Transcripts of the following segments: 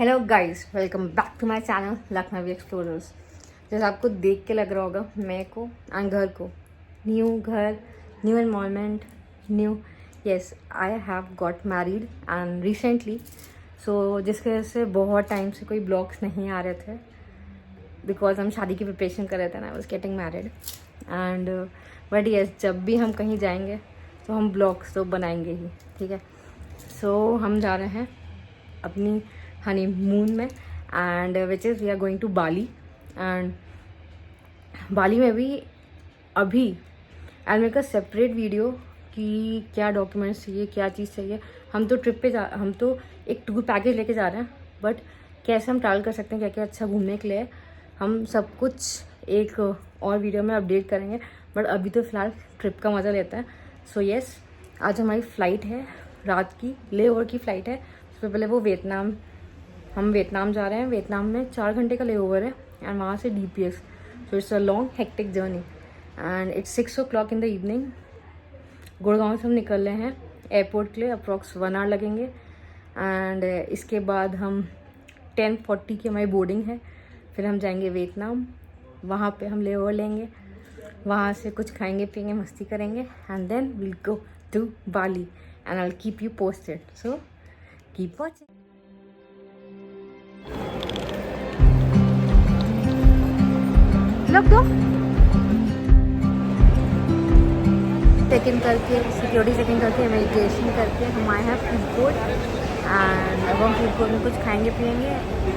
Hello guys, welcome back to my channel Lakhnavi explorers. जैसे आपको देख के लग रहा होगा मेरे को एंड घर को घर new environment new yes I have got married and recently. So जिसकी वजह से बहुत टाइम से कोई ब्लॉग्स नहीं आ रहे थे बिकॉज हम शादी की प्रिपरेशन कर रहे थे ना, I was getting married and but yes जब भी हम कहीं जाएंगे तो हम ब्लॉग्स तो बनाएंगे ही, ठीक है। सो हम जा रहे हैं अपनी हनीमून में and which is we are going to Bali and Bali में भी अभी I make a separate video कि क्या डॉक्यूमेंट्स चाहिए, क्या चीज़ चाहिए। हम तो एक टूर पैकेज लेके जा रहे हैं, बट कैसे हम ट्रैवल कर सकते हैं, क्या क्या अच्छा घूमने के लिए हम सब कुछ एक और वीडियो में अपडेट करेंगे। बट अभी तो फ़िलहाल ट्रिप का मज़ा लेते हैं। सो यस, आज हमारी फ़्लाइट है, रात की ले ओवर की फ़्लाइट है। उससे पहले हम वियतनाम जा रहे हैं। वियतनाम में 4 घंटे का ले ओवर है एंड वहाँ से DPS। So it's a long hectic journey and it's 6 o'clock in the evening. Gurgaon से हम निकल रहे हैं एयरपोर्ट के लिए, अप्रॉक्स 1 hour लगेंगे एंड इसके बाद हम 10:40 की हमारी बोर्डिंग है। फिर हम जाएंगे वियतनाम, वहाँ पे हम ले ओवर लेंगे, वहाँ से कुछ खाएंगे पिएंगे मस्ती करेंगे and then will go to Bali and I will keep you posted. So keep watching. Check in करके, सिक्योरिटी चेक इन करके, इमिग्रेशन करके हम आए हैं फूड कोर्ट एंड अब हम फूड कोर्ट में कुछ खाएंगे पिएंगे।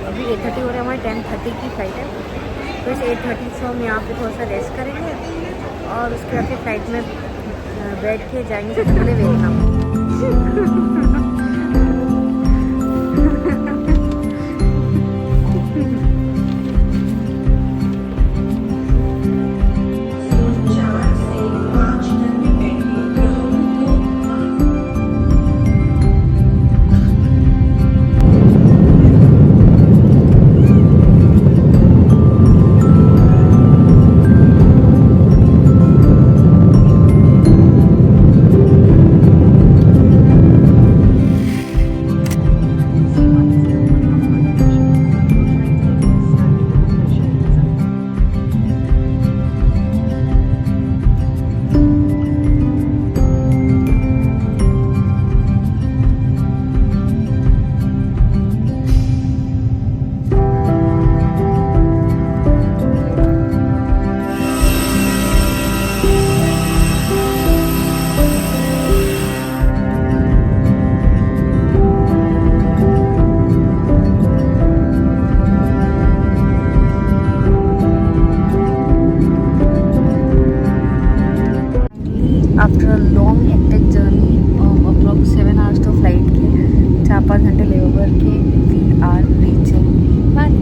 अभी 8:30 हो रहा है, हमारी 10:30 की फ़्लाइट है। तो इस 8:30 से हम यहाँ पे थोड़ा सा रेस्ट करेंगे और उसके बाद फिर फ्लाइट में बैठ के जाएंगे सबसे पहले Vietnam. After a long hectic journey approx 7 hours तो फ्लाइट के 4-5 घंटे लेओवर के वी आर रीचिंग बाली।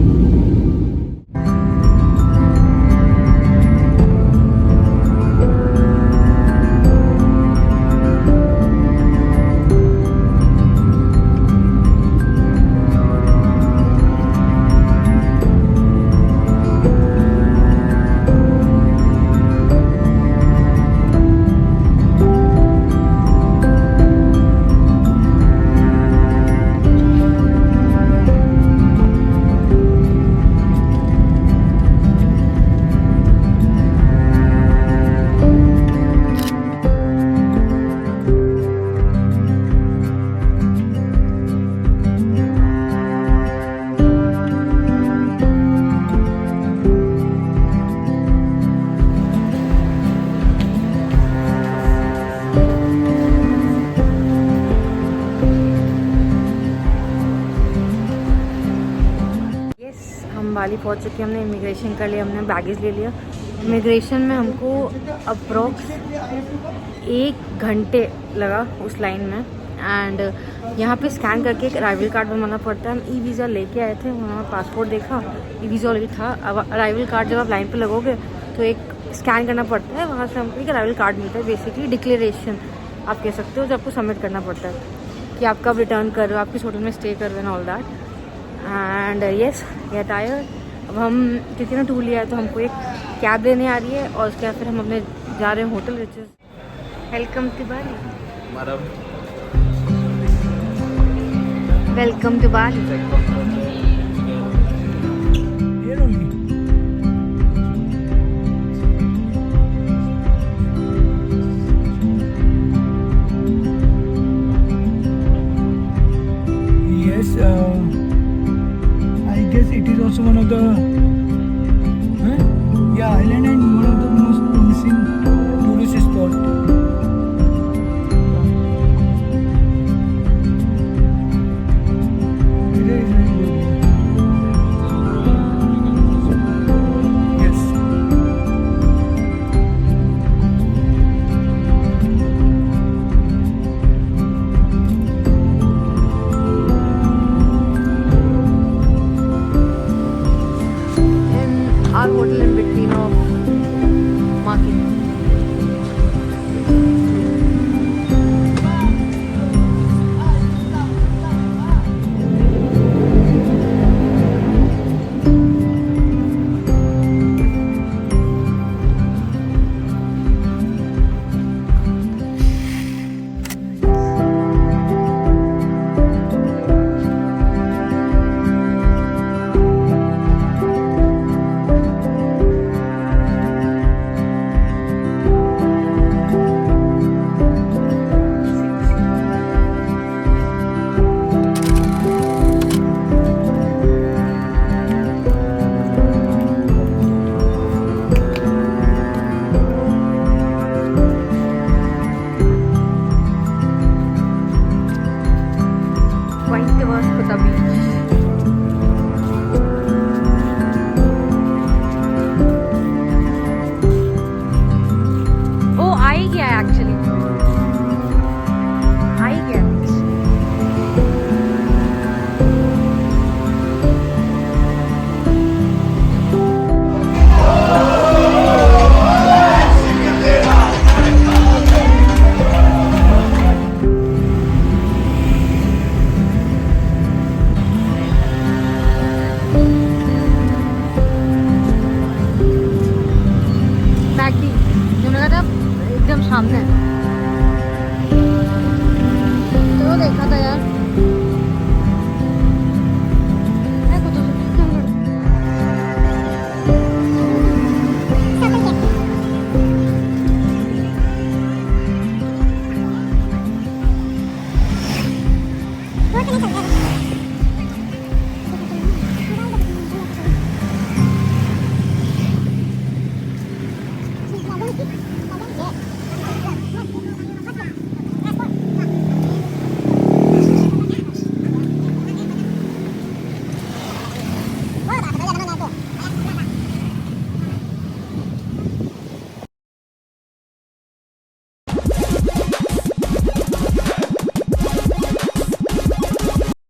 बाली पहुंच चुके, हमने इमिग्रेशन कर लिया, हमने बैगेज ले लिया। इमिग्रेशन में हमको अप्रॉक्स 1 घंटे लगा उस लाइन में एंड यहाँ पे स्कैन करके एक अराइवल कार्ड बनवाना पड़ता है। हम वीज़ा लेके आए थे, वहाँ पासपोर्ट देखा, वीज़ा ऑलरेडी था। अब अराइवल कार्ड जब आप लाइन पे लगोगे तो एक स्कैन करना पड़ता है, वहाँ से हमको एक अराइवल कार्ड मिलता है, बेसिकली डिक्लेरेशन आप कह सकते हो, जो आपको सबमिट करना पड़ता है कि आप कब रिटर्न कर रहे हो, आप किस होटल में स्टे कर रहे हो, all that. And yes get tired. अब हम क्योंकि ना टूर लिया है तो हमको एक कैब लेने आ रही है और उसके बाद फिर हम अपने जा रहे हैं hotel which is welcome to Bali. Welcome to Bali. Here only. Yes, I guess it is also one of the island and one of the most promising tourist spot. Weather is very good. Yes. In our hotel in between of market. Quite was Kuta Beach. Oh, I गया actually. I गया beach. मैगडी जो मैंने कहा था एकदम सामने तो वो देखा था यार है कुछ वो तो नहीं चलता है।